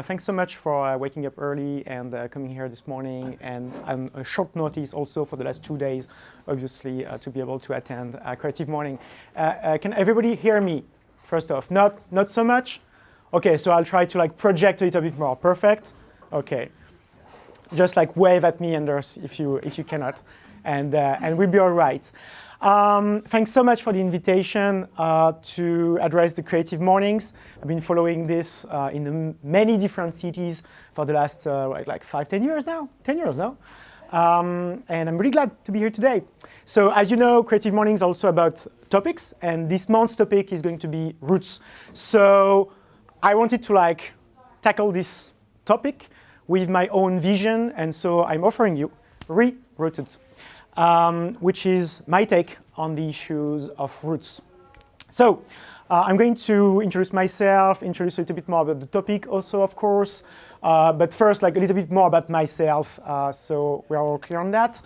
Thanks so much for waking up early and coming here this morning, and a short notice also for the last 2 days, obviously, to be able to attend Creative Morning. Can everybody hear me? First off, not so much? Okay, so I'll try to like project a little bit more. Perfect? Okay. Just like wave at me, Anders, if you cannot, and we'll be all right. Thanks so much for the invitation to address the Creative Mornings. I've been following this in many different cities for the last like 10 years now. 10 years now. And I'm really glad to be here today. So as you know, Creative Mornings is also about topics, and this month's topic is going to be roots. So I wanted to like tackle this topic with my own vision, and so I'm offering you Reroot, which is my take on the issues of roots. So I'm going to introduce myself, introduce a little bit more about the topic also, of course, but first like a little bit more about myself, so we're all clear on that.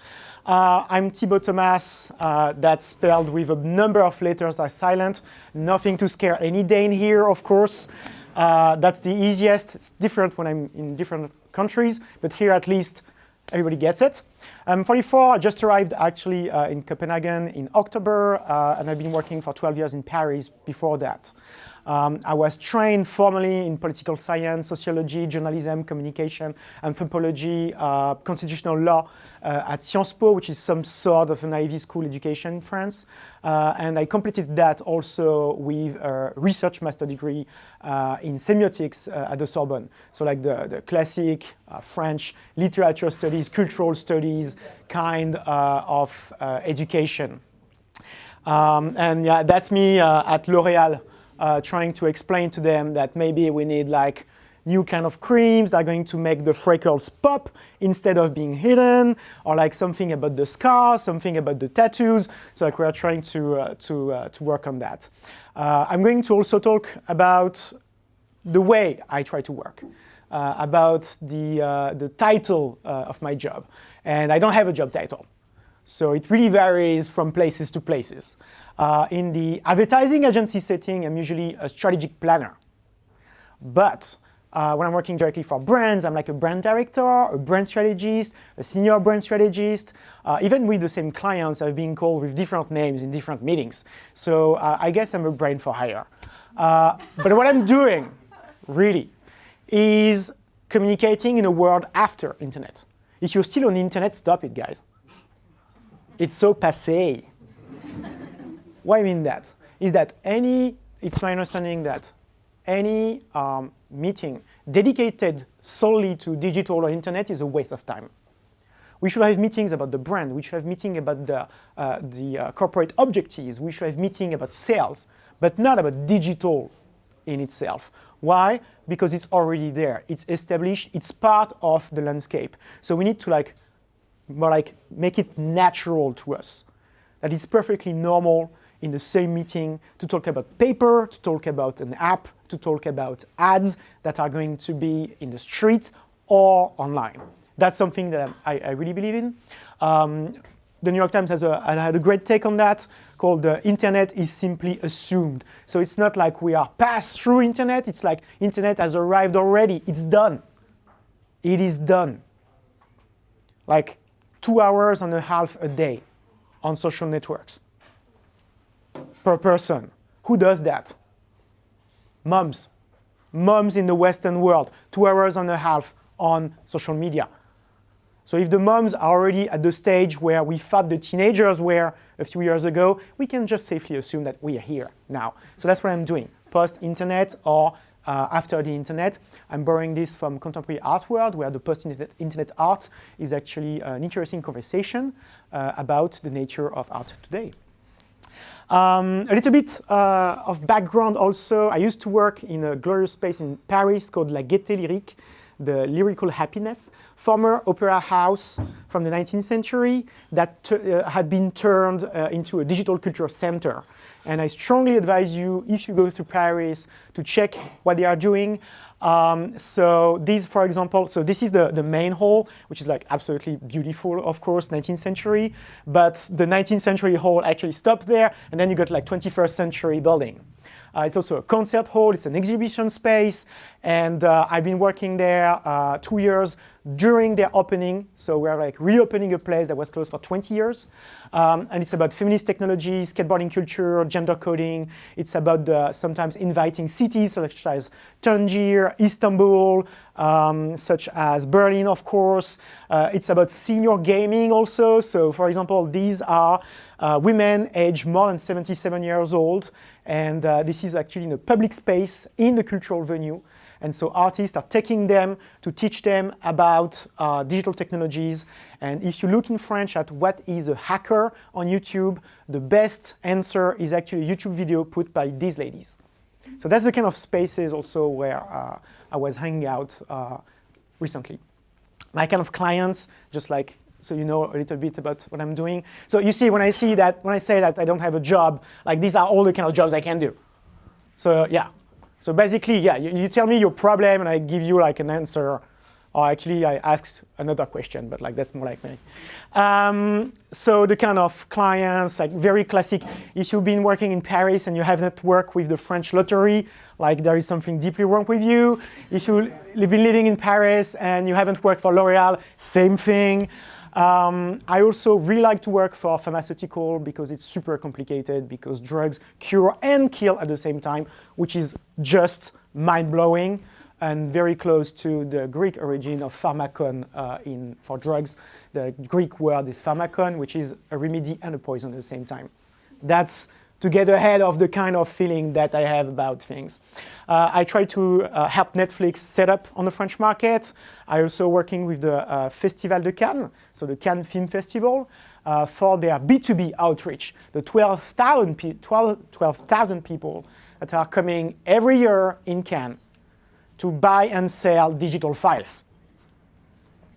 I'm Thibaut Thomas, that's spelled with a number of letters that are silent, nothing to scare any Dane here, of course. That's the easiest. It's different when I'm in different countries, but here at least everybody gets it. I'm 44. I just arrived actually in Copenhagen in October, and I've been working for 12 years in Paris before that. I was trained formally in political science, sociology, journalism, communication, anthropology, constitutional law at Sciences Po, which is some sort of an Ivy school education in France. And I completed that also with a research master degree in semiotics at the Sorbonne. So like the classic French literature studies, cultural studies kind of education. And yeah, that's me at L'Oréal. Trying to explain to them that maybe we need like new kind of creams that are going to make the freckles pop instead of being hidden, or like something about the scars, something about the tattoos. So like we are trying to work on that. I'm going to also talk about the way I try to work, about the title of my job. And I don't have a job title. So it really varies from places to places. In the advertising agency setting, I'm usually a strategic planner. But when I'm working directly for brands, I'm like a brand director, a brand strategist, a senior brand strategist. Even with the same clients, I've been called with different names in different meetings. So I guess I'm a brain for hire. But what I'm doing, really, is communicating in a world after internet. If you're still on the internet, stop it, guys. It's so passé. What I mean that is that it's my understanding that any meeting dedicated solely to digital or internet is a waste of time. We should have meetings about the brand. We should have meetings about the corporate objectives. We should have meetings about sales, but not about digital in itself. Why? Because it's already there. It's established. It's part of the landscape. So we need to like make it natural to us. That it's perfectly normal in the same meeting to talk about paper, to talk about an app, to talk about ads that are going to be in the streets or online. That's something that I really believe in. The New York Times had a great take on that called "The Internet is simply assumed." So it's not like we are passed through internet, it's like internet has arrived already, it's done. It is done. Like 2.5 hours a day on social networks per person. Who does that? Moms. Moms in the Western world, 2.5 hours on social media. So if the moms are already at the stage where we thought the teenagers were a few years ago, we can just safely assume that we are here now. So that's what I'm doing, post-internet or after the internet. I'm borrowing this from contemporary art world, where the post-internet art is actually an interesting conversation about the nature of art today. A little bit of background also. I used to work in a glorious space in Paris called La Gaieté Lyrique, the lyrical happiness, former opera house from the 19th century that had been turned into a digital culture center. And I strongly advise you, if you go to Paris, to check what they are doing. So these, for example, so this is the main hall, which is like absolutely beautiful, of course, 19th century. But the 19th century hall actually stopped there, and then you got like 21st century building. It's also a concert hall, it's an exhibition space, and I've been working there 2 years during their opening. So we're like reopening a place that was closed for 20 years. And it's about feminist technology, skateboarding culture, gender coding. It's about sometimes inviting cities such as Tangier, Istanbul, such as Berlin, of course. It's about senior gaming also. So for example, these are women aged more than 77 years old. And this is actually in a public space in the cultural venue. And so artists are taking them to teach them about digital technologies. And if you look in French at what is a hacker on YouTube, the best answer is actually a YouTube video put by these ladies. So that's the kind of spaces also where I was hanging out recently. My kind of clients, just like, so you know a little bit about what I'm doing. So you see, when I say that I don't have a job, like these are all the kind of jobs I can do. So yeah. So basically, yeah, you tell me your problem and I give you like an answer. Or actually, I ask another question, but like that's more like me. So the kind of clients, like very classic. If you've been working in Paris and you have not worked with the French lottery, like there is something deeply wrong with you. If you've been living in Paris and you haven't worked for L'Oreal, same thing. I also really like to work for pharmaceutical because it's super complicated, because drugs cure and kill at the same time, which is just mind-blowing and very close to the Greek origin of Famicon for drugs. The Greek word is Famicon, which is a remedy and a poison at the same time. That's to get ahead of the kind of feeling that I have about things. I try to help Netflix set up on the French market. I also working with the Festival de Cannes, so the Cannes Film Festival, for their B2B outreach. The 12,000 people that are coming every year in Cannes to buy and sell digital files.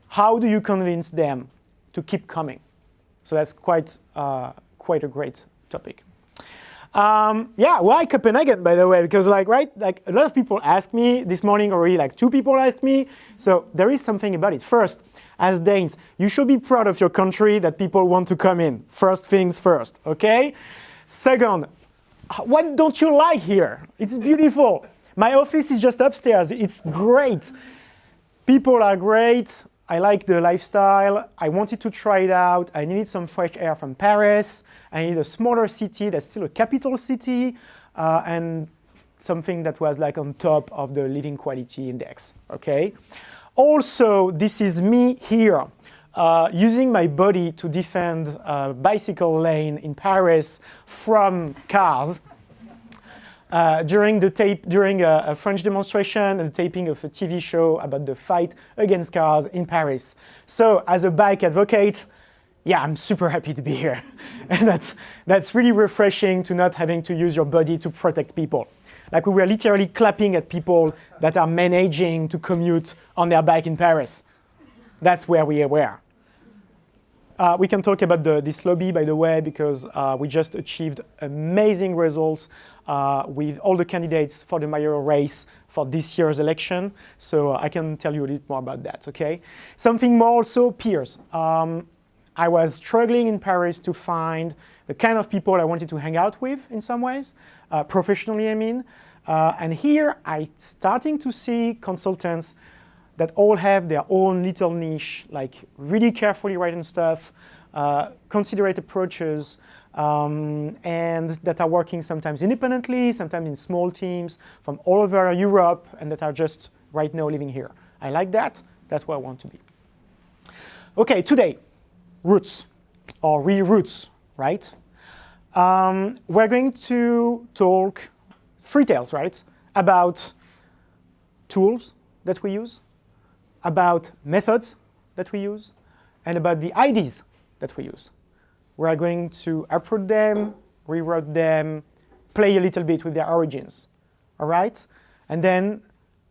How do you convince them to keep coming? So that's quite a great topic. Yeah, why Copenhagen, by the way? Because like a lot of people ask me this morning already, like 2 people asked me. So there is something about it. First, as Danes, you should be proud of your country that people want to come in. First things first, okay? Second, what don't you like here? It's beautiful. My office is just upstairs. It's great. People are great. I like the lifestyle. I wanted to try it out. I needed some fresh air from Paris. I needed a smaller city that's still a capital city, and something that was like on top of the living quality index, okay? Also, this is me here, using my body to defend a bicycle lane in Paris from cars. During a French demonstration and taping of a TV show about the fight against cars in Paris. So as a bike advocate, yeah, I'm super happy to be here. And that's really refreshing to not having to use your body to protect people. Like we were literally clapping at people that are managing to commute on their bike in Paris. That's where we were. We can talk about this lobby, by the way, because we just achieved amazing results with all the candidates for the mayoral race for this year's election. So I can tell you a little more about that, okay? Something more also, peers. I was struggling in Paris to find the kind of people I wanted to hang out with in some ways, professionally, I mean. And here I'm starting to see consultants that all have their own little niche, like really carefully written stuff, considerate approaches, and that are working sometimes independently, sometimes in small teams from all over Europe, and that are just right now living here. I like that. That's where I want to be. Okay, today, roots, or Reroot, right? We're going to talk 3 tales, right? About tools that we use, about methods that we use, and about the IDs that we use. We are going to uproot them, rewrite them, play a little bit with their origins, all right? And then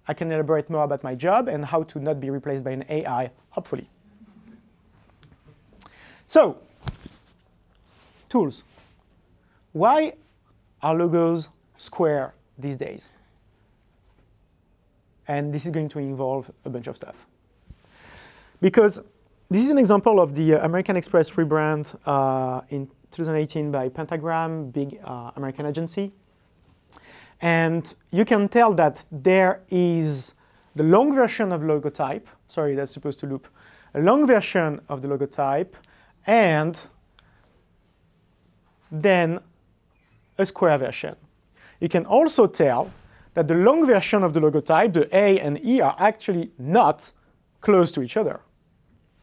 I can elaborate more about my job and how to not be replaced by an AI, hopefully. So, tools. Why are logos square these days? And this is going to involve a bunch of stuff. Because this is an example of the American Express rebrand in 2018 by Pentagram, big American agency. And you can tell that there is the long version of the logo type. Sorry, that's supposed to loop. A long version of the logo type, and then a square version. You can also tell that the long version of the logo type, the A and E, are actually not close to each other.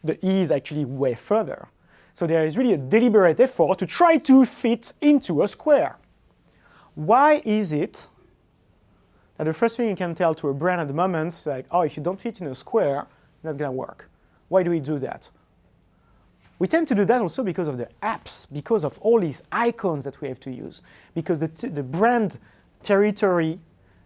The E is actually way further. So there is really a deliberate effort to try to fit into a square. Why is it that the first thing you can tell to a brand at the moment is like, oh, if you don't fit in a square, it's not going to work? Why do we do that? We tend to do that also because of the apps, because of all these icons that we have to use, because the brand territory,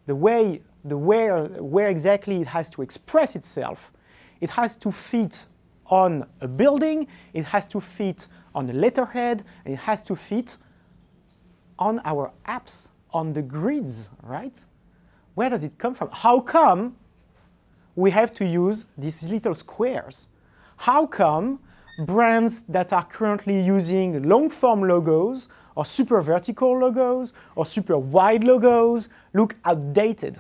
where exactly it has to express itself, it has to fit on a building, it has to fit on a letterhead, and it has to fit on our apps, on the grids, right? Where does it come from? How come we have to use these little squares? How come brands that are currently using long-form logos or super vertical logos or super wide logos look outdated,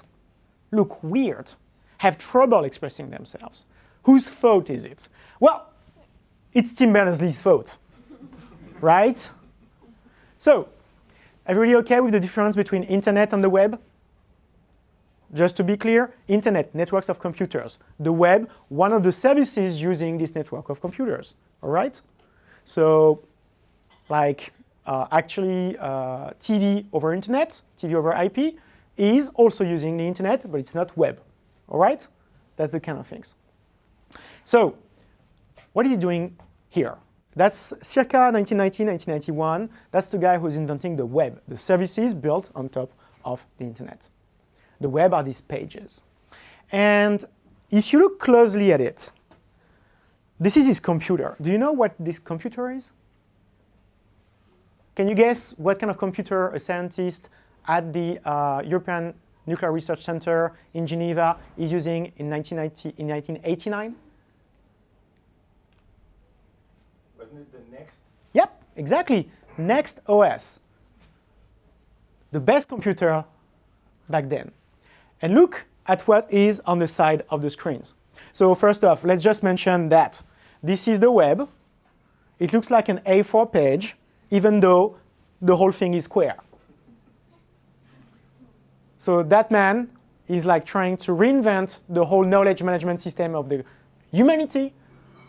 look weird, have trouble expressing themselves? Whose fault is it? Well, it's Tim Berners-Lee's fault, right? So, everybody okay with the difference between internet and the web? Just to be clear, internet, networks of computers. The web, one of the services using this network of computers, all right? So, like TV over internet, TV over IP, is also using the internet, but it's not web, all right? That's the kind of things. So, what is he doing here? That's circa 1990, 1991. That's the guy who's inventing the web, the services built on top of the internet. The web are these pages. And if you look closely at it, this is his computer. Do you know what this computer is? Can you guess what kind of computer a scientist at the European Nuclear Research Center in Geneva is using in 1989? Wasn't it the Next? Yep, exactly. Next OS. The best computer back then. And look at what is on the side of the screens. So first off, let's just mention that this is the web. It looks like an A4 page, even though the whole thing is square. So that man is like trying to reinvent the whole knowledge management system of the humanity,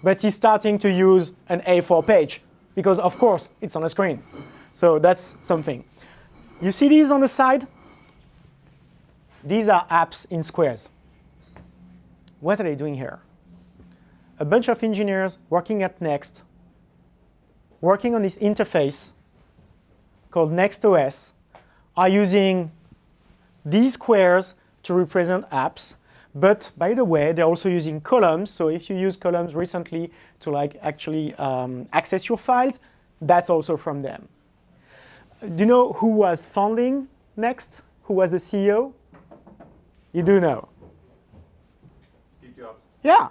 but he's starting to use an A4 page because, of course, it's on a screen. So that's something. You see these on the side? These are apps in squares. What are they doing here? A bunch of engineers working at Next, working on this interface called NextOS, are using these squares to represent apps. But by the way, they're also using columns. So if you use columns recently to actually access your files, that's also from them. Do you know who was founding Next? Who was the CEO? You do know. Steve Jobs. Yeah.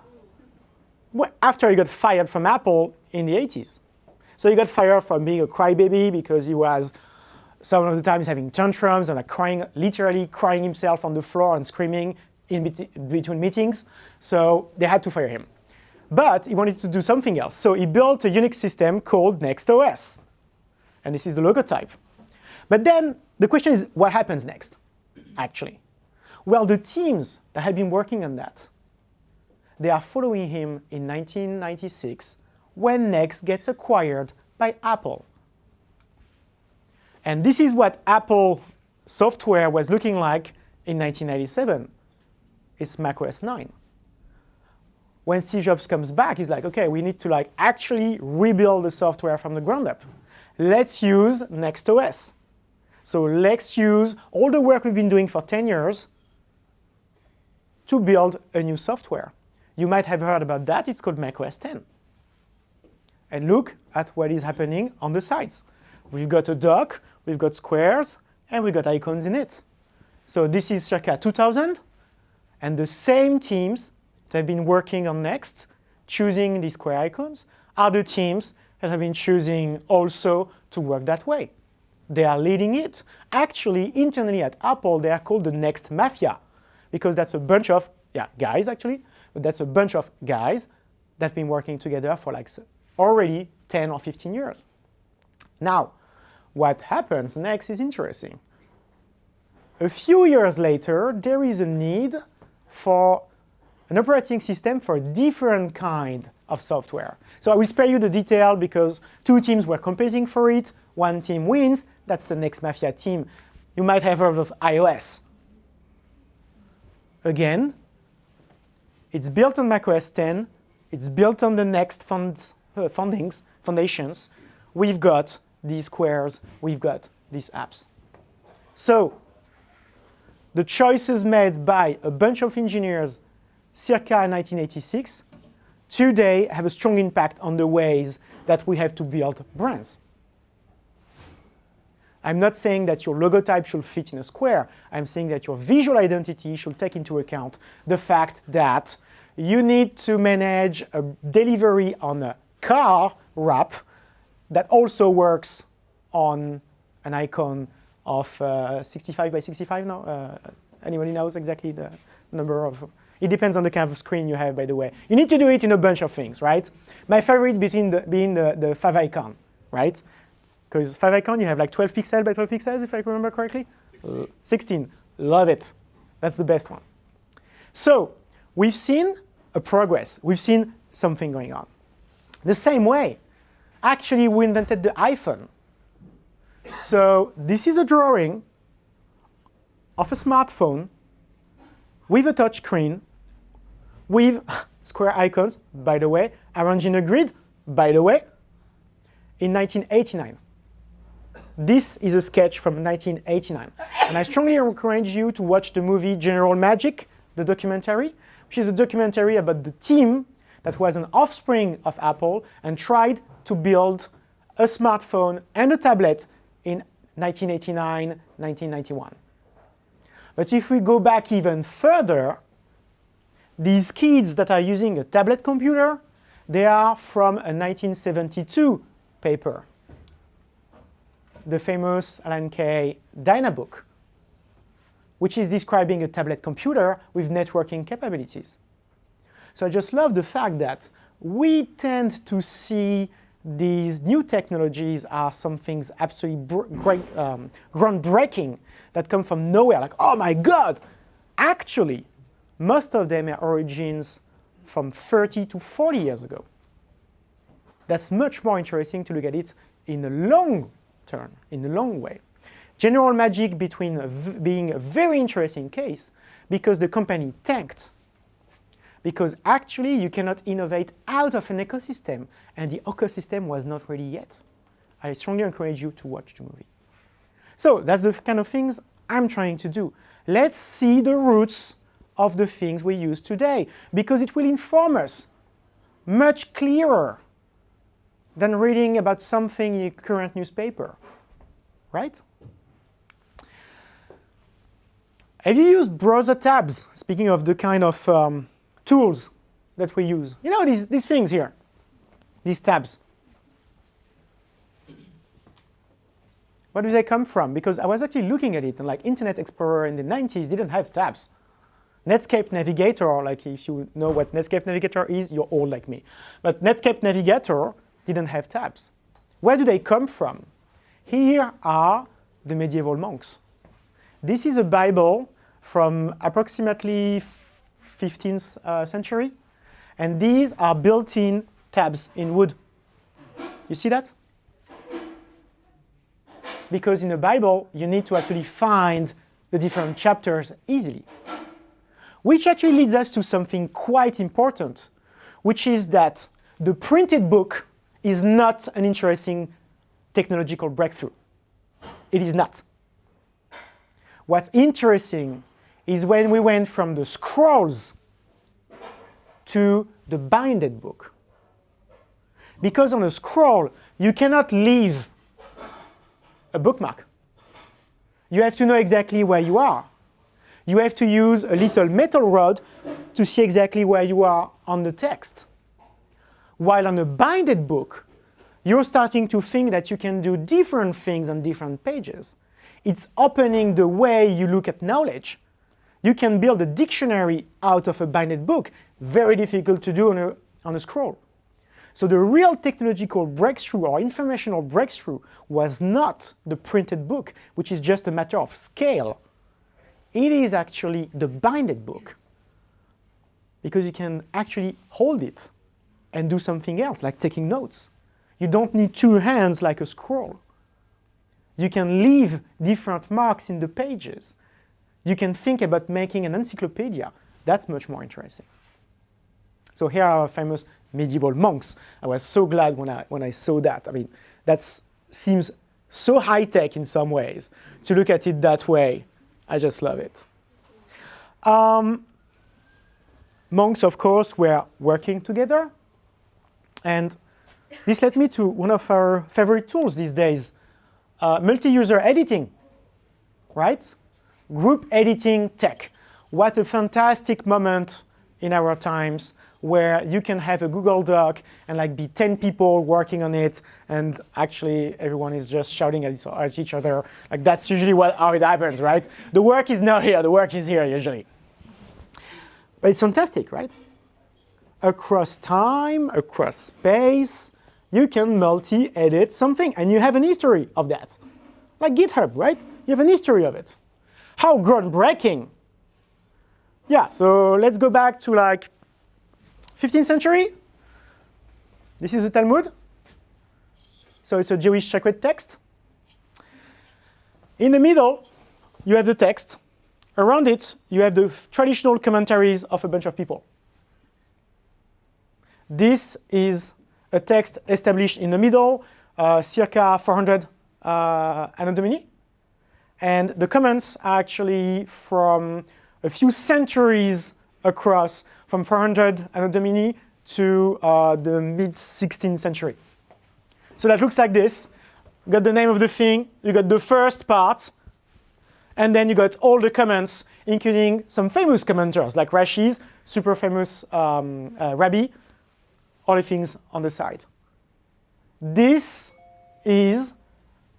Well, after he got fired from Apple in the 80s. So he got fired from being a crybaby because he was some of the times having tantrums and literally crying himself on the floor and screaming in between meetings. So they had to fire him. But he wanted to do something else. So he built a Unix system called NextOS. And this is the logo type. But then the question is, what happens next, actually? Well, the teams that have been working on that, they are following him in 1996 when Next gets acquired by Apple. And this is what Apple software was looking like in 1997. It's macOS 9. When Steve Jobs comes back, he's like, OK, we need to actually rebuild the software from the ground up. Let's use NextOS. So let's use all the work we've been doing for 10 years to build a new software. You might have heard about that. It's called macOS 10. And look at what is happening on the sides. We've got a dock, we've got squares, and we've got icons in it. So this is circa 2000. And the same teams that have been working on Next, choosing these square icons, are the teams that have been choosing also to work that way. They are leading it. Actually, internally at Apple, they are called the Next Mafia, because that's a bunch of, guys actually, but that's a bunch of guys that have been working together for like already 10 or 15 years. Now, what happens next is interesting. A few years later, there is a need for an operating system for a different kind of software. So I will spare you the detail because two teams were competing for it. One team wins. That's the Next Mafia team. You might have heard of iOS. Again, it's built on macOS 10. It's built on the Next foundations. We've got these squares. We've got these apps. So the choices made by a bunch of engineers circa 1986 today have a strong impact on the ways that we have to build brands. I'm not saying that your logo type should fit in a square. I'm saying that your visual identity should take into account the fact that you need to manage a delivery on a car wrap that also works on an icon of 65 by 65 now. Anybody knows exactly the number of? It depends on the kind of screen you have, by the way. You need to do it in a bunch of things, right? My favorite being the Famicon, right? Because Famicon, you have like 12 pixels by 12 pixels, if I remember correctly. 16. Love it. That's the best one. So we've seen a progress. We've seen something going on. The same way, actually, we invented the iPhone. So this is a drawing of a smartphone with a touch screen, with square icons, by the way, arranged in a grid, by the way, in 1989. This is a sketch from 1989. And I strongly encourage you to watch the movie General Magic, the documentary, which is a documentary about the team that was an offspring of Apple and tried to build a smartphone and a tablet in 1989, 1991. But if we go back even further, these kids that are using a tablet computer, they are from a 1972 paper, the famous Alan Kay Dynabook, which is describing a tablet computer with networking capabilities. So I just love the fact that we tend to see these new technologies are some things absolutely groundbreaking that come from nowhere, like, oh my God! Actually, most of them are origins from 30 to 40 years ago. That's much more interesting to look at it in a long term, in a long way. General Magic being a very interesting case because the company tanked. Because actually you cannot innovate out of an ecosystem, and the ecosystem was not ready yet. I strongly encourage you to watch the movie. So that's the kind of things I'm trying to do. Let's see the roots of the things we use today, because it will inform us much clearer than reading about something in a current newspaper, right? Have you used browser tabs? Speaking of the kind of tools that we use. You know, these things here, these tabs. Where do they come from? Because I was actually looking at it, and like Internet Explorer in the 90s didn't have tabs. Netscape Navigator, like if you know what Netscape Navigator is, you're old like me. But Netscape Navigator didn't have tabs. Where do they come from? Here are the medieval monks. This is a Bible from approximately 15th century, and these are built-in tabs in wood. You see that? Because in a Bible, you need to actually find the different chapters easily. Which actually leads us to something quite important, which is that the printed book is not an interesting technological breakthrough. It is not. What's interesting is when we went from the scrolls to the binded book. Because on a scroll, you cannot leave a bookmark. You have to know exactly where you are. You have to use a little metal rod to see exactly where you are on the text. While on a binded book, you're starting to think that you can do different things on different pages. It's opening the way you look at knowledge. You can build a dictionary out of a binded book. Very difficult to do on a scroll. So the real technological breakthrough or informational breakthrough was not the printed book, which is just a matter of scale. It is actually the binded book, because you can actually hold it and do something else, like taking notes. You don't need two hands like a scroll. You can leave different marks in the pages. You can think about making an encyclopedia. That's much more interesting. So here are our famous medieval monks. I was so glad when I saw that. I mean, that seems so high-tech in some ways. To look at it that way, I just love it. Monks, of course, were working together. And this led me to one of our favorite tools these days, multi-user editing, right? Group editing tech. What a fantastic moment in our times where you can have a Google Doc and like be 10 people working on it, and actually everyone is just shouting at each other. Like that's usually how it happens, right? The work is not here, the work is here usually. But it's fantastic, right? Across time, across space, you can multi-edit something, and you have an history of that. Like GitHub, right? You have an history of it. How groundbreaking. Yeah, so let's go back to like 15th century. This is the Talmud. So it's a Jewish sacred text. In the middle, you have the text. Around it, you have the traditional commentaries of a bunch of people. This is a text established in the middle, circa 400 Anno Domini. And the comments are actually from a few centuries across, from 400 Anno Domini to the mid-16th century. So that looks like this. You got the name of the thing, you got the first part, and then you got all the comments, including some famous commenters, like Rashi's super famous Rabbi, all the things on the side. This is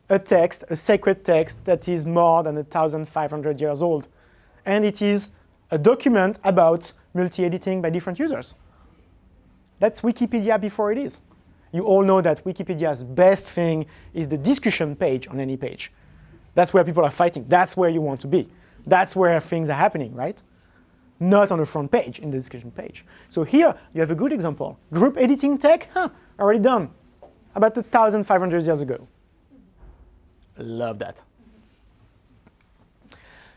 a text, a sacred text that is more than 1,500 years old. And it is a document about multi-editing by different users. That's Wikipedia before it is. You all know that Wikipedia's best thing is the discussion page on any page. That's where people are fighting. That's where you want to be. That's where things are happening, right? Not on the front page, in the discussion page. So here, you have a good example. Group editing tech, already done. About 1,500 years ago. Love that.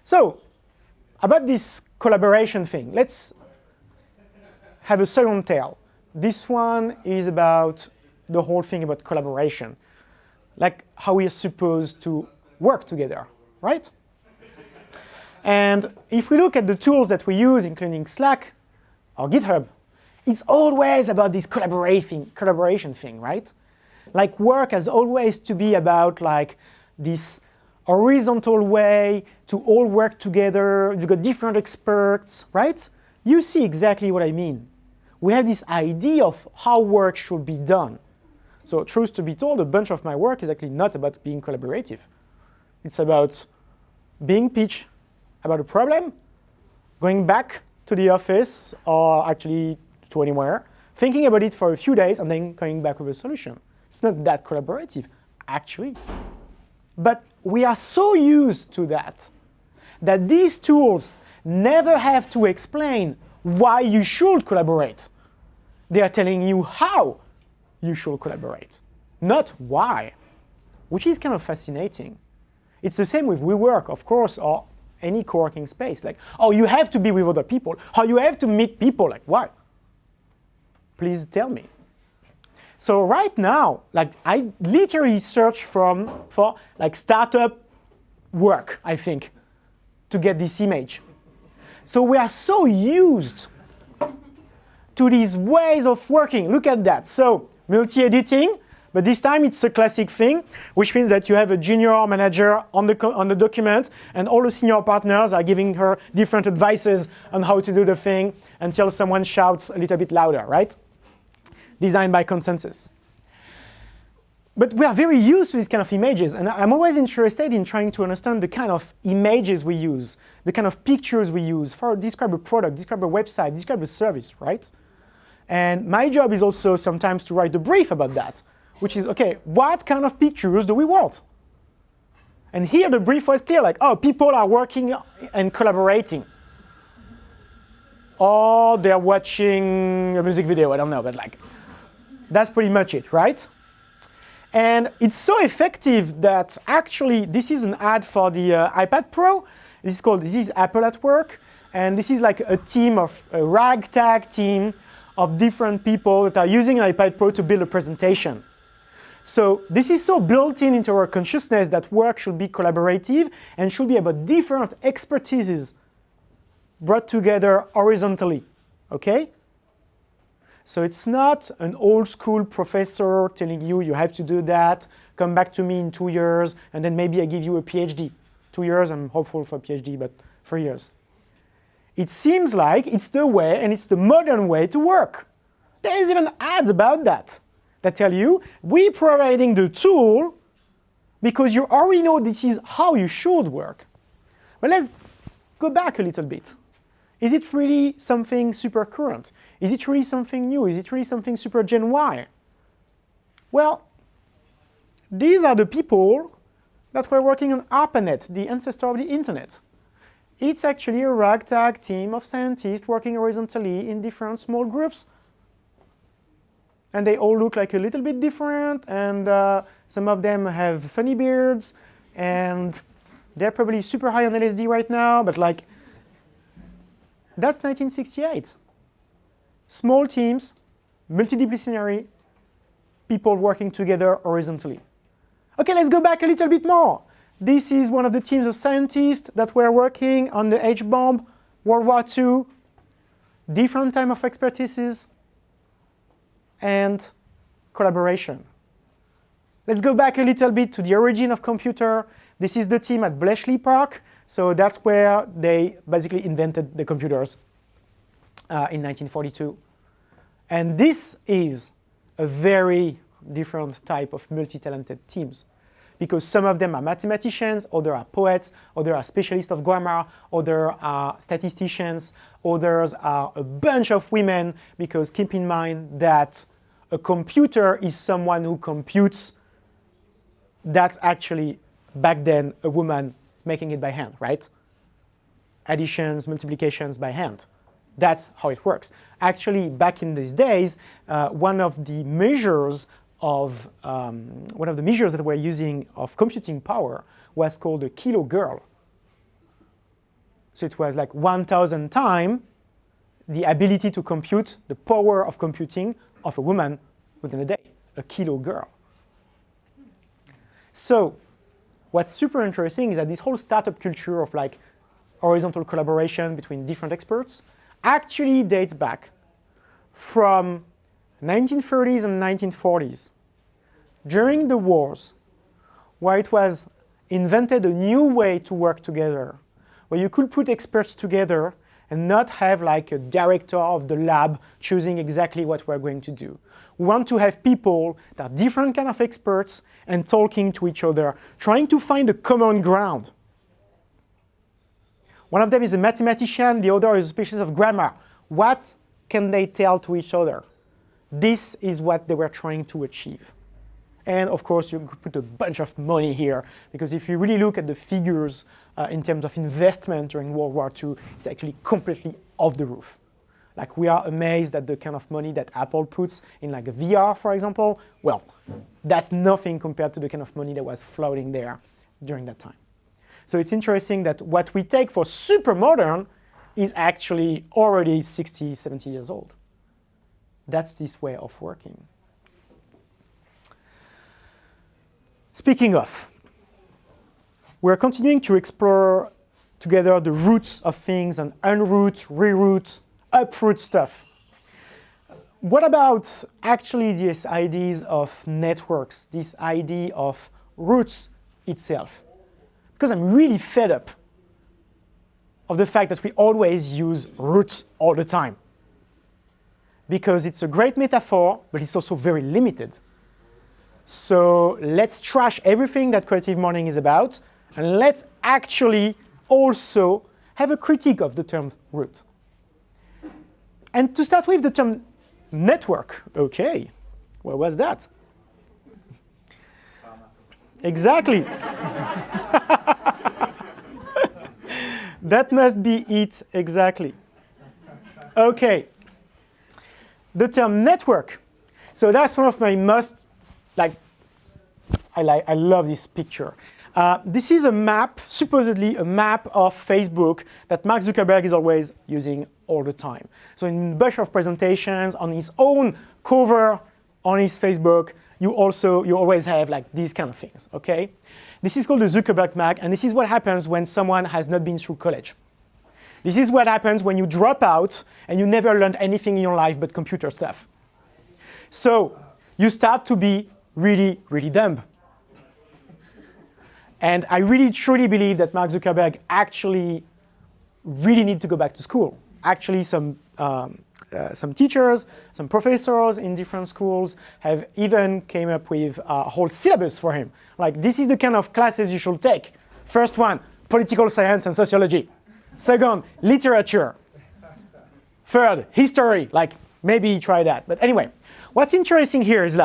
So, about this collaboration thing, let's have a second tale. This one is about the whole thing about collaboration. Like how we are supposed to work together, right? And if we look at the tools that we use, including Slack or GitHub, it's always about this collaboration thing, right? Like work has always to be about like this horizontal way to all work together. You've got different experts, right? You see exactly what I mean. We have this idea of how work should be done. So truth to be told, a bunch of my work is actually not about being collaborative. It's about being pitched about a problem, going back to the office or actually to anywhere, thinking about it for a few days and then coming back with a solution. It's not that collaborative, actually. But we are so used to that these tools never have to explain why you should collaborate. They are telling you how you should collaborate, not why, which is kind of fascinating. It's the same with WeWork, of course, or any co-working space. Like, oh, you have to be with other people, or you have to meet people. Like, why? Please tell me. So right now, like, I literally search for like startup work, I think, to get this image. So we are so used to these ways of working. Look at that. So multi-editing, but this time it's a classic thing, which means that you have a junior manager on the document, and all the senior partners are giving her different advices on how to do the thing until someone shouts a little bit louder, right? Designed by consensus. But we are very used to these kind of images, and I'm always interested in trying to understand the kind of images we use, the kind of pictures we use for describe a product, describe a website, describe a service, right? And my job is also sometimes to write the brief about that, which is, okay, what kind of pictures do we want? And here the brief was clear, like, oh, people are working and collaborating. Or they're watching a music video, I don't know, but like, that's pretty much it, right? And it's so effective that actually, this is an ad for the iPad Pro. This is Apple at Work. And this is like a team of, a ragtag team of different people that are using an iPad Pro to build a presentation. So this is so built in into our consciousness that work should be collaborative and should be about different expertises brought together horizontally, okay? So it's not an old school professor telling you, you have to do that, come back to me in 2 years, and then maybe I give you a PhD. 2 years, I'm hopeful for a PhD, but 3 years. It seems like it's the way, and it's the modern way to work. There is even ads about that tell you, we're providing the tool because you already know this is how you should work. But let's go back a little bit. Is it really something super current? Is it really something new? Is it really something super Gen Y? Well, these are the people that were working on Opponet, the ancestor of the internet. It's actually a ragtag team of scientists working horizontally in different small groups. And they all look like a little bit different, and some of them have funny beards, and they're probably super high on LSD right now, but like, that's 1968. Small teams, multidisciplinary, people working together horizontally. Okay, let's go back a little bit more. This is one of the teams of scientists that were working on the H-bomb, World War II, different type of expertises, and collaboration. Let's go back a little bit to the origin of computer. This is the team at Bletchley Park. So that's where they basically invented the computers in 1942. And this is a very different type of multi-talented teams, because some of them are mathematicians, others are poets, others are specialists of grammar, others are statisticians, others are a bunch of women, because keep in mind that a computer is someone who computes. That's actually, back then, a woman making it by hand, right? Additions, multiplications by hand. That's how it works. Actually, back in these days, one of the measures that we're using of computing power was called a kilo girl. So it was like 1,000 times the ability to compute, the power of computing of a woman within a day, a kilo girl. So what's super interesting is that this whole startup culture of like horizontal collaboration between different experts actually dates back from 1930s and 1940s, during the wars, where it was invented a new way to work together, where you could put experts together and not have like a director of the lab choosing exactly what we're going to do. We want to have people that are different kind of experts and talking to each other, trying to find a common ground. One of them is a mathematician, the other is a specialist of grammar. What can they tell to each other? This is what they were trying to achieve. And of course, you could put a bunch of money here, because if you really look at the figures in terms of investment during World War II, it's actually completely off the roof. Like, we are amazed at the kind of money that Apple puts in like a VR, for example. Well, that's nothing compared to the kind of money that was floating there during that time. So it's interesting that what we take for super modern is actually already 60, 70 years old. That's this way of working. Speaking of, we're continuing to explore together the roots of things and unroot, reroot, uproot stuff. What about actually these ideas of networks, this idea of roots itself? Because I'm really fed up of the fact that we always use roots all the time. Because it's a great metaphor, but it's also very limited. So let's trash everything that Creative Morning is about, and let's actually also have a critique of the term root. And to start with, the term network. Okay, what was that? Exactly. That must be it, exactly. Okay. The term network. So that's one of my most, I love this picture. This is a map, supposedly a map of Facebook that Mark Zuckerberg is always using all the time. So in a bunch of presentations, on his own cover on his Facebook, you always have these kind of things, okay? This is called the Zuckerberg map, and this is what happens when someone has not been through college. This is what happens when you drop out and you never learned anything in your life but computer stuff. So you start to be really, really dumb. And I really, truly believe that Mark Zuckerberg actually really need to go back to school. Actually, some teachers, some professors in different schools have even came up with a whole syllabus for him. This is the kind of classes you should take. First one, political science and sociology. Second, literature. Third, history. Maybe try that. But anyway, what's interesting here is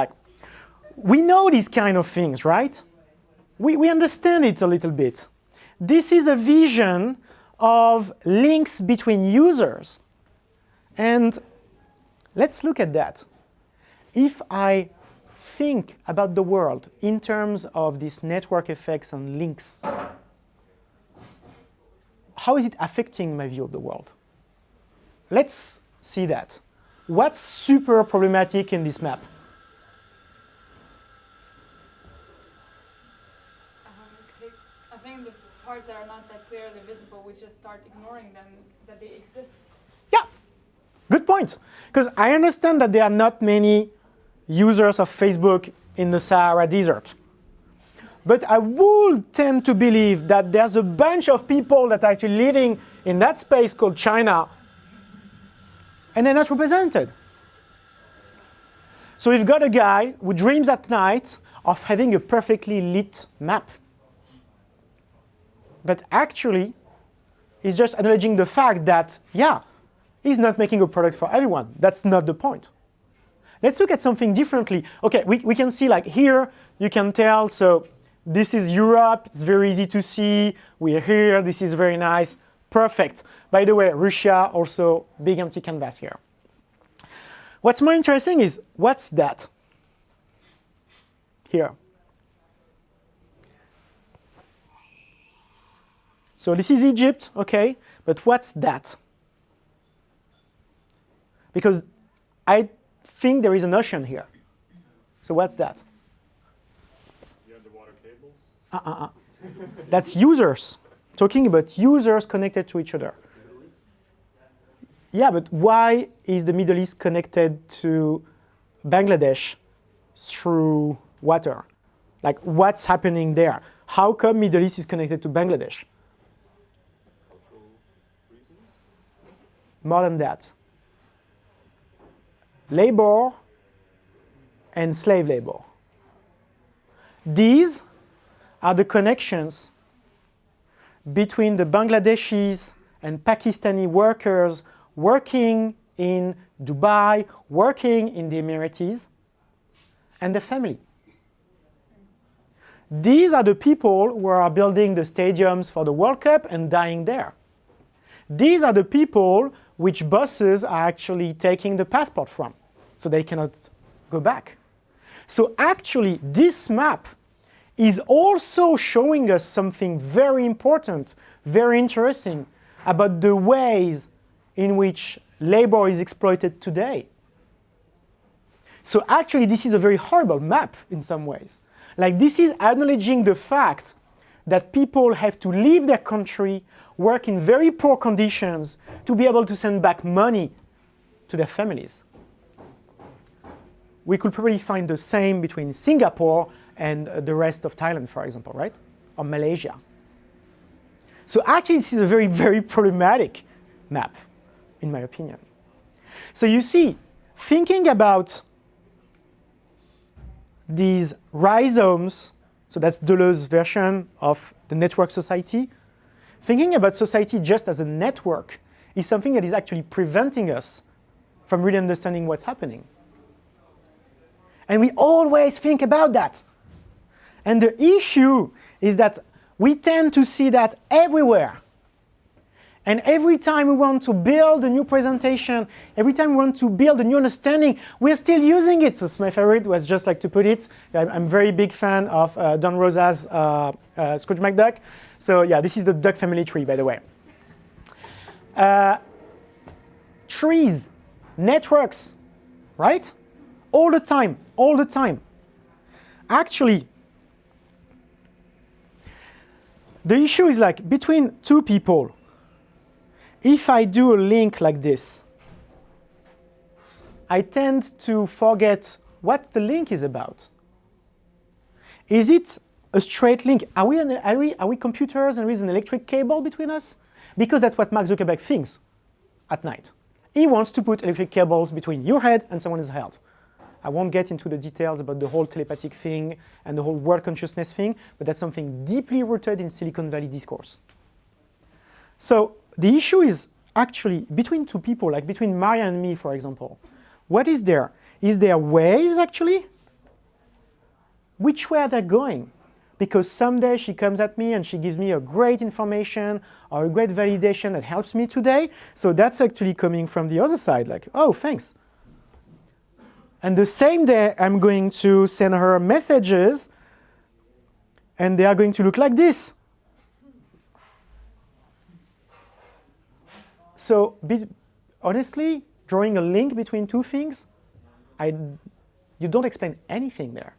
we know these kind of things, right? We understand it a little bit. This is a vision of links between users. And let's look at that. If I think about the world in terms of these network effects and links, how is it affecting my view of the world? Let's see that. What's super problematic in this map? I think the parts that are not that clearly visible, we just start ignoring them, that they exist. Yeah, good point. Because I understand that there are not many users of Facebook in the Sahara Desert. But I would tend to believe that there's a bunch of people that are actually living in that space called China, and they're not represented. So we've got a guy who dreams at night of having a perfectly lit map. But actually, he's just acknowledging the fact that, yeah, he's not making a product for everyone. That's not the point. Let's look at something differently. Okay, we can see here, you can tell, so this is Europe, it's very easy to see. We're here, this is very nice, perfect. By the way, Russia, also big empty canvas here. What's more interesting is, what's that? Here. So this is Egypt, okay, but what's that? Because I think there is an ocean here. So what's that? The underwater cables? That's users. Talking about users connected to each other. Yeah, but why is the Middle East connected to Bangladesh through water? What's happening there? How come Middle East is connected to Bangladesh? More than that. Labor and slave labor. These are the connections between the Bangladeshis and Pakistani workers working in Dubai, working in the Emirates, and the family. These are the people who are building the stadiums for the World Cup and dying there. These are the people which bosses are actually taking the passport from, so they cannot go back. So actually, this map is also showing us something very important, very interesting, about the ways in which labor is exploited today. So actually, this is a very horrible map in some ways. This is acknowledging the fact that people have to leave their country, work in very poor conditions to be able to send back money to their families. We could probably find the same between Singapore and the rest of Thailand, for example, right? Or Malaysia. So actually, this is a very, very problematic map, in my opinion. So you see, thinking about these rhizomes, so that's Deleuze's version of the network society. Thinking about society just as a network is something that is actually preventing us from really understanding what's happening. And we always think about that. And the issue is that we tend to see that everywhere. And every time we want to build a new presentation, every time we want to build a new understanding, we're still using it. So my favorite was just like to put it. I'm a very big fan of Don Rosa's Scrooge McDuck. So yeah, this is the duck family tree, by the way. Trees, networks, right? All the time, all the time. Actually, the issue is like between two people, if I do a link like this, I tend to forget what the link is about. Is it a straight link? Are we computers and there is an electric cable between us? Because that's what Mark Zuckerberg thinks at night. He wants to put electric cables between your head and someone's head. I won't get into the details about the whole telepathic thing and the whole world consciousness thing, but that's something deeply rooted in Silicon Valley discourse. So the issue is actually between two people, like between Maria and me, for example. What is there? Is there waves, actually? Which way are they going? Because someday she comes at me and she gives me a great information or a great validation that helps me today. So that's actually coming from the other side, like, oh, thanks. And the same day, I'm going to send her messages, and they are going to look like this. So honestly, drawing a link between two things, you don't explain anything there.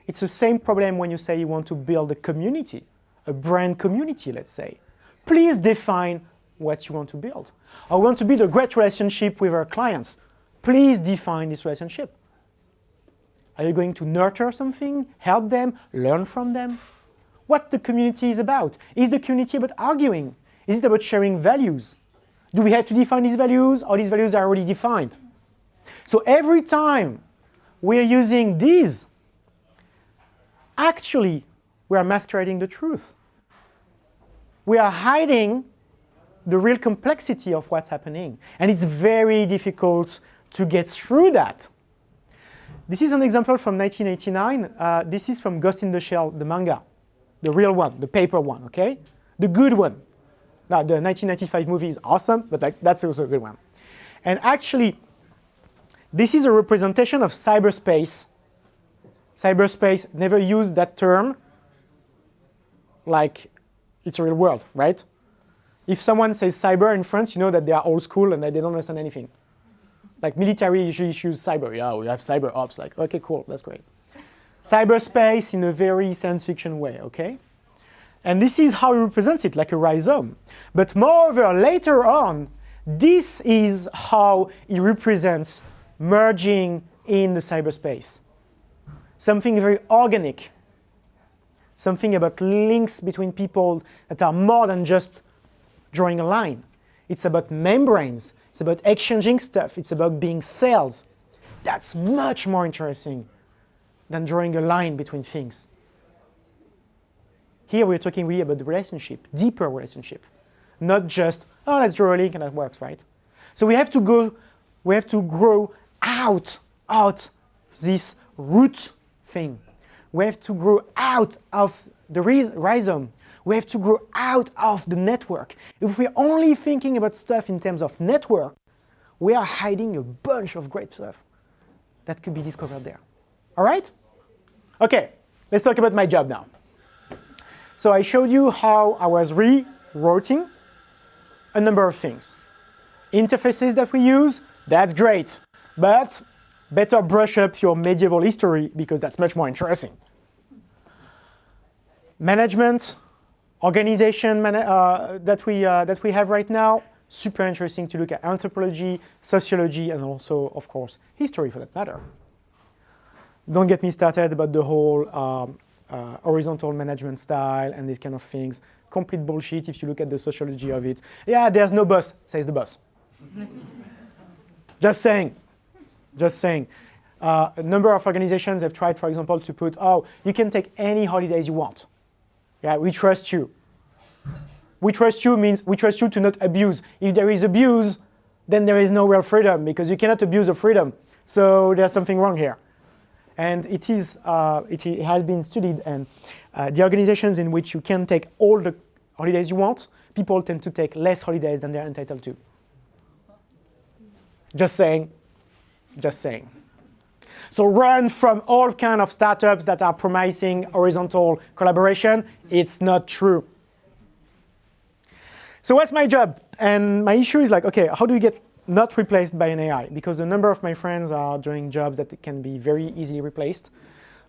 It's the same problem when you say you want to build a community, a brand community, let's say. Please define what you want to build. Or we want to build a great relationship with our clients. Please define this relationship. Are you going to nurture something, help them, learn from them? What the community is about? Is the community about arguing? Is it about sharing values? Do we have to define these values, or these values are already defined? So every time we're using these, actually, we are masquerading the truth. We are hiding the real complexity of what's happening. And it's very difficult to get through that. This is an example from 1989. This is from Ghost in the Shell, the manga. The real one, the paper one, okay? The good one. Now, the 1995 movie is awesome, but that's also a good one. And actually, this is a representation of cyberspace. Cyberspace never used that term like it's a real world, right? If someone says cyber in France, you know that they are old school and that they don't understand anything. Like military usually use cyber. Yeah, we have cyber ops. Like, okay, cool, that's great. Cyberspace in a very science fiction way, okay? And this is how he represents it, like a rhizome. But moreover, later on, this is how he represents merging in the cyberspace. Something very organic. Something about links between people that are more than just drawing a line. It's about membranes. It's about exchanging stuff. It's about being cells. That's much more interesting than drawing a line between things. Here we're talking really about the relationship, deeper relationship, not just, oh, let's draw a link and that works, right? So we have to grow out this root thing. We have to grow out of the rhizome. We have to grow out of the network. If we're only thinking about stuff in terms of network, we are hiding a bunch of great stuff that could be discovered there. All right? Okay, let's talk about my job now. So I showed you how I was rewriting a number of things. Interfaces that we use, that's great. But better brush up your medieval history because that's much more interesting. Management, organization that we have right now, super interesting to look at anthropology, sociology, and also, of course, history for that matter. Don't get me started about the whole horizontal management style and these kind of things. Complete bullshit if you look at the sociology of it. Yeah, there's no boss, says the boss. Just saying. Just saying. A number of organizations have tried, for example, to put, oh, you can take any holidays you want. Yeah, we trust you. We trust you means we trust you to not abuse. If there is abuse, then there is no real freedom because you cannot abuse the freedom. So there's something wrong here. And it has been studied, and the organizations in which you can take all the holidays you want, people tend to take less holidays than they're entitled to. Just saying. Just saying. So run from all kind of startups that are promising horizontal collaboration. It's not true. So what's my job? And my issue is like, okay, how do we get not replaced by an AI? Because a number of my friends are doing jobs that can be very easily replaced,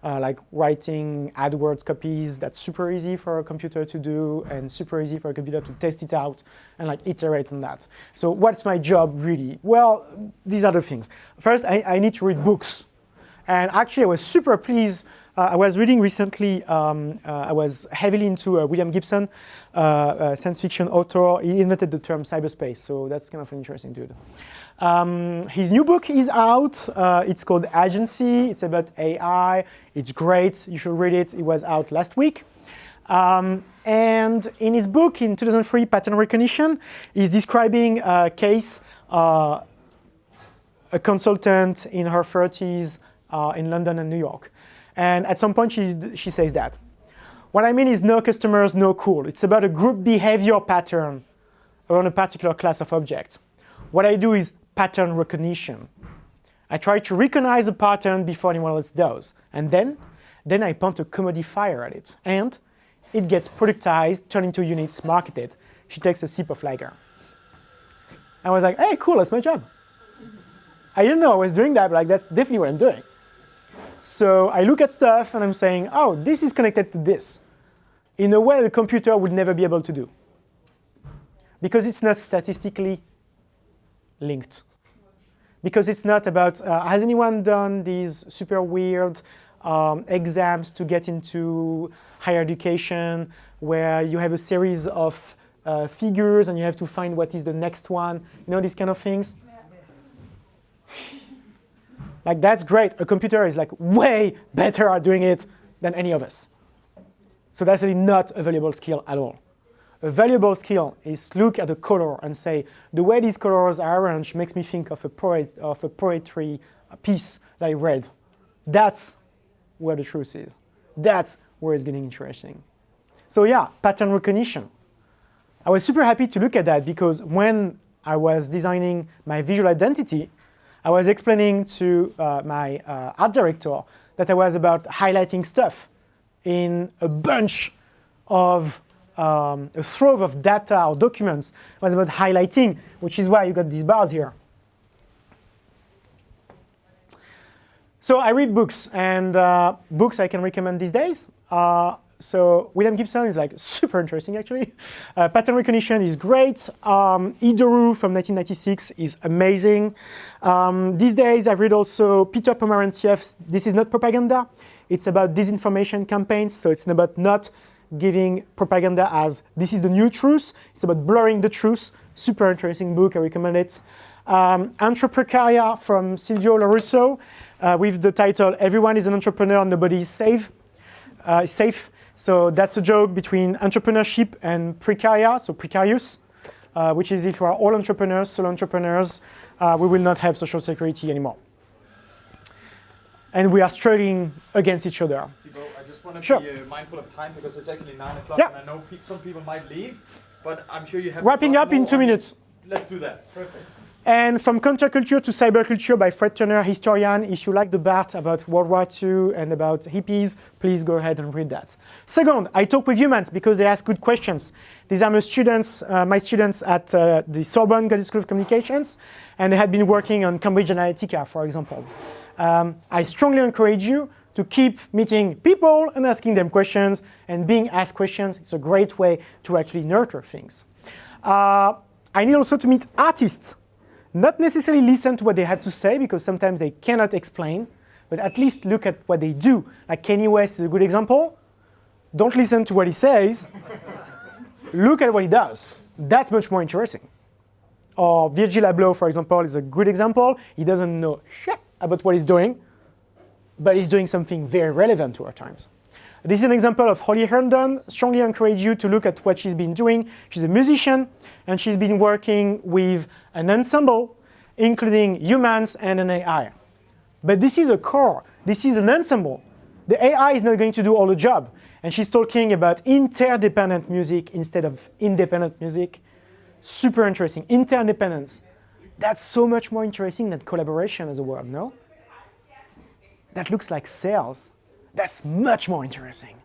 like writing AdWords copies. That's super easy for a computer to do and super easy for a computer to test it out and like iterate on that. So what's my job really? Well, these are the things. First, I need to read books. And actually, I was super pleased. I was reading recently, I was heavily into William Gibson, science fiction author. He invented the term cyberspace, so that's kind of an interesting dude. His new book is out. It's called Agency. It's about AI. It's great. You should read it. It was out last week. And in his book, in 2003, Pattern Recognition, he's describing a case, a consultant in her 30s in London and New York. And at some point, she says that. What I mean is no customers, no cool. It's about a group behavior pattern around a particular class of object. What I do is pattern recognition. I try to recognize a pattern before anyone else does. And then I point a commodifier at it. And it gets productized, turned into units, marketed. She takes a sip of lager. I was like, hey, cool, that's my job. I didn't know I was doing that, but like, that's definitely what I'm doing. So I look at stuff and I'm saying, oh, this is connected to this in a way the computer would never be able to do because it's not statistically linked. Because it's not about, has anyone done these super weird exams to get into higher education where you have a series of figures and you have to find what is the next one, you know, these kind of things? Yeah. Like, that's great. A computer is like way better at doing it than any of us. So that's really not a valuable skill at all. A valuable skill is look at the color and say, the way these colors are arranged makes me think of a poetry piece that I read. That's where the truth is. That's where it's getting interesting. So yeah, pattern recognition. I was super happy to look at that because when I was designing my visual identity, I was explaining to my art director that I was about highlighting stuff in a bunch of a trove of data or documents. It was about highlighting, which is why you got these bars here. So I read books, and books I can recommend these days. So William Gibson is like super interesting, actually. Pattern recognition is great. Reroot from 1996 is amazing. These days, I read also Peter Pomerantieff's This Is Not Propaganda. It's about disinformation campaigns, so it's about not giving propaganda as this is the new truth. It's about blurring the truth. Super interesting book, I recommend it. Entrepreneuria from Silvio Lorusso with the title Everyone is an Entrepreneur, Nobody is Safe. So that's a joke between entrepreneurship and precaria, so precarious, which is if we are all entrepreneurs, solo entrepreneurs, we will not have social security anymore. And we are struggling against each other. Thibaut, I just want to be mindful of time because it's actually 9 o'clock and I know some people might leave, but I'm sure you have... Wrapping up in 2 minutes. Let's do that. Perfect. And From Counterculture to Cyberculture by Fred Turner, historian. If you like the part about World War II and about hippies, please go ahead and read that. Second, I talk with humans because they ask good questions. These are my students at the Sorbonne Graduate School of Communications, and they had been working on Cambridge Analytica, for example. I strongly encourage you to keep meeting people and asking them questions and being asked questions. It's a great way to actually nurture things. I need also to meet artists. Not necessarily listen to what they have to say because sometimes they cannot explain, but at least look at what they do. Like Kanye West is a good example. Don't listen to what he says. Look at what he does. That's much more interesting. Or Virgil Abloh, for example, is a good example. He doesn't know shit about what he's doing, but it's doing something very relevant to our times. This is an example of Holly Herndon. Strongly encourage you to look at what she's been doing. She's a musician, and she's been working with an ensemble, including humans and an AI. But this is a core. This is an ensemble. The AI is not going to do all the job. And she's talking about interdependent music instead of independent music. Super interesting. Interdependence. That's so much more interesting than collaboration as a word, no? That looks like sales. That's much more interesting.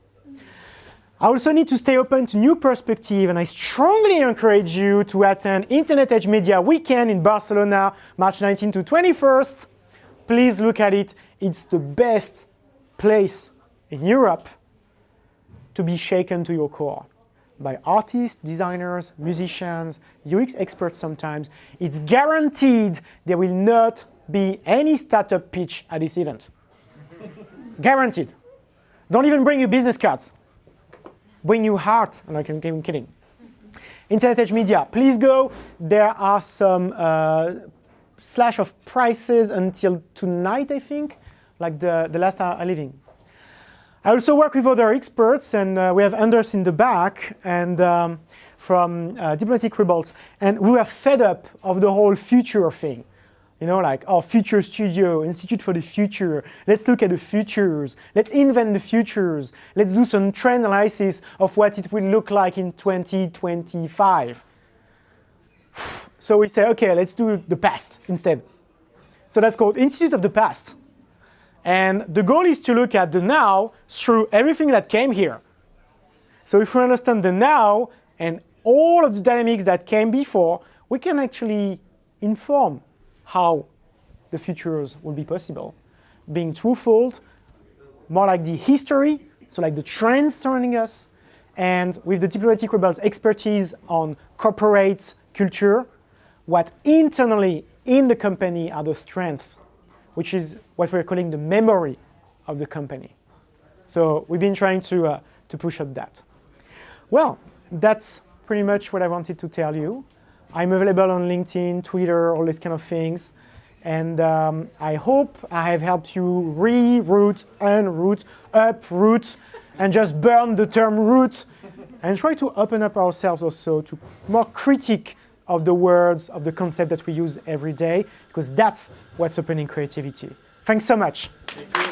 I also need to stay open to new perspective, and I strongly encourage you to attend Internet Edge Media Weekend in Barcelona, March 19 to 21st. Please look at it. It's the best place in Europe to be shaken to your core by artists, designers, musicians, UX experts sometimes. It's guaranteed there will not be any startup pitch at this event. Guaranteed. Don't even bring your business cards. Bring your heart. And I'm kidding. Internet Edge Media, please go. There are some slash of prices until tonight, I think, like the last hour are leaving. I also work with other experts, and we have Anders in the back and from Diplomatic Rebels, and we were fed up of the whole future thing. You know, like, oh, Future Studio, Institute for the Future. Let's look at the futures. Let's invent the futures. Let's do some trend analysis of what it will look like in 2025. So we say, okay, let's do the past instead. So that's called Institute of the Past. And the goal is to look at the now through everything that came here. So if we understand the now and all of the dynamics that came before, we can actually inform how the futures will be possible. Being truthful, more like the history, so like the trends surrounding us, and with the Diplomatic Rebels expertise on corporate culture, what internally in the company are the strengths, which is what we're calling the memory of the company. So we've been trying to push up that. Well, that's pretty much what I wanted to tell you. I'm available on LinkedIn, Twitter, all these kind of things. And I hope I have helped you reroot, unroot, uproot, and just burn the term root, and try to open up ourselves also to more critique of the words, of the concept that we use every day, because that's what's opening creativity. Thanks so much. Thank you.